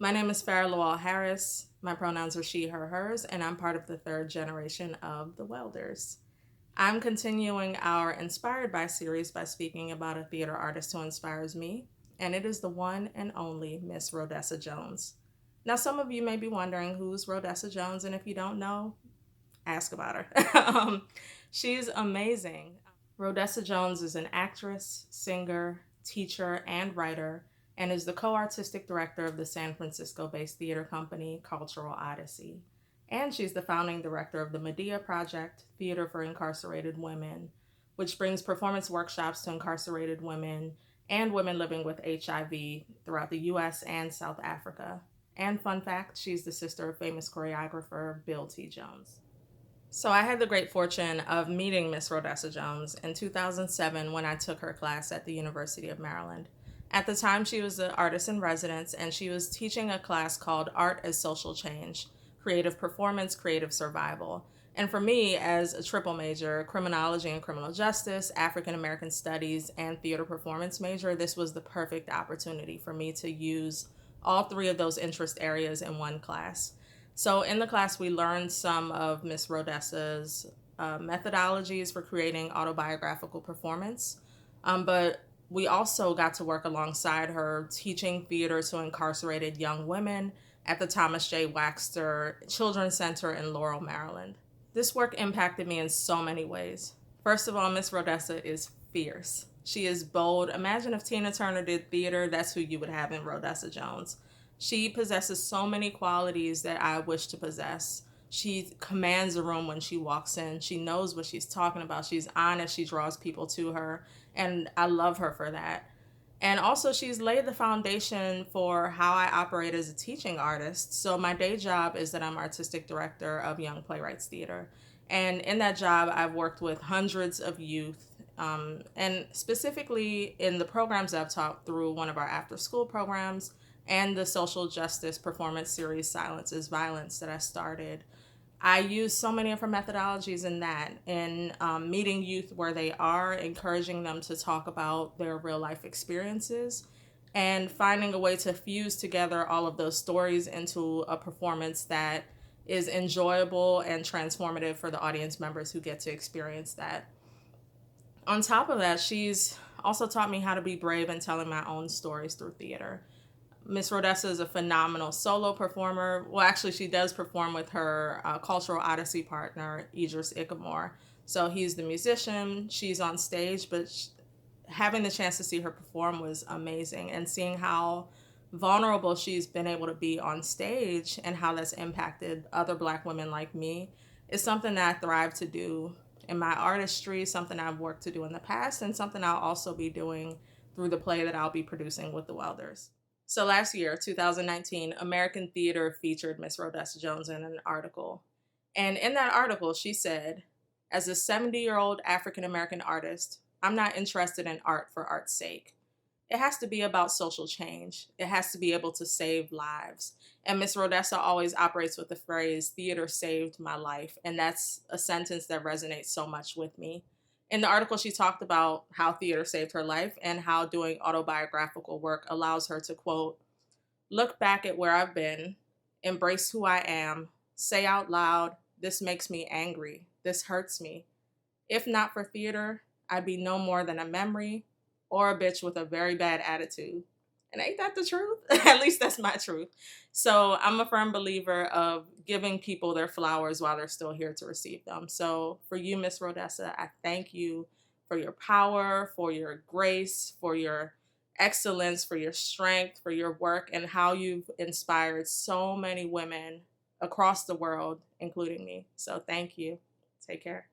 My name is Farah Harris. My pronouns are she, her, hers, and I'm part of the third generation of the Welders. I'm continuing our Inspired by series by speaking about a theater artist who inspires me, and it is the one and only Miss Rhodessa Jones. Now, some of you may be wondering who's Rhodessa Jones, and if you don't know, ask about her. She's amazing. Rhodessa Jones is an actress, singer, teacher, and writer, and is the co artistic director of the San Francisco based theater company Cultural Odyssey. And she's the founding director of the Medea Project, Theater for Incarcerated Women, which brings performance workshops to incarcerated women and women living with HIV throughout the US and South Africa. And fun fact, she's the sister of famous choreographer Bill T. Jones. So I had the great fortune of meeting Miss Rhodessa Jones in 2007 when I took her class at the University of Maryland. At the time, she was an artist in residence, and she was teaching a class called Art as Social Change, Creative Performance, Creative Survival. And for me, as a triple major, criminology and criminal justice, African American studies, and theater performance major, this was the perfect opportunity for me to use all three of those interest areas in one class. So in the class, we learned some of Miss Rhodessa's methodologies for creating autobiographical performance, but we also got to work alongside her teaching theater to incarcerated young women at the Thomas J. Waxter Children's Center in Laurel, Maryland. This work impacted me in so many ways. First of all, Miss Rhodessa is fierce. She is bold. Imagine if Tina Turner did theater, that's who you would have in Rhodessa Jones. She possesses so many qualities that I wish to possess. She commands a room when she walks in. She knows what she's talking about. She's honest. She draws people to her. And I love her for that. And also, she's laid the foundation for how I operate as a teaching artist. So, my day job is that I'm artistic director of Young Playwrights Theater. And in that job, I've worked with hundreds of youth. And specifically in the programs that I've taught through one of our after school programs and the social justice performance series Silence is Violence that I started. I use so many of her methodologies in that, in meeting youth where they are, encouraging them to talk about their real life experiences, and finding a way to fuse together all of those stories into a performance that is enjoyable and transformative for the audience members who get to experience that. On top of that, she's also taught me how to be brave in telling my own stories through theater. Miss Rhodessa is a phenomenal solo performer. Well, actually, she does perform with her Cultural Odyssey partner, Idris Ikamore. So he's the musician, she's on stage, but having the chance to see her perform was amazing. And seeing how vulnerable she's been able to be on stage and how that's impacted other Black women like me is something that I thrive to do in my artistry, something I've worked to do in the past, and something I'll also be doing through the play that I'll be producing with the Welders. So last year, 2019, American Theater featured Miss Rhodessa Jones in an article. And in that article, she said, as a 70-year-old African American artist, I'm not interested in art for art's sake. It has to be about social change. It has to be able to save lives. And Miss Rhodessa always operates with the phrase, theater saved my life. And that's a sentence that resonates so much with me. In the article, she talked about how theater saved her life and how doing autobiographical work allows her to, quote, look back at where I've been, embrace who I am, say out loud, this makes me angry, this hurts me. If not for theater, I'd be no more than a memory or a bitch with a very bad attitude. And ain't that the truth? At least that's my truth. So I'm a firm believer of giving people their flowers while they're still here to receive them. So for you, Miss Rhodessa, I thank you for your power, for your grace, for your excellence, for your strength, for your work, and how you've inspired so many women across the world, including me. So thank you. Take care.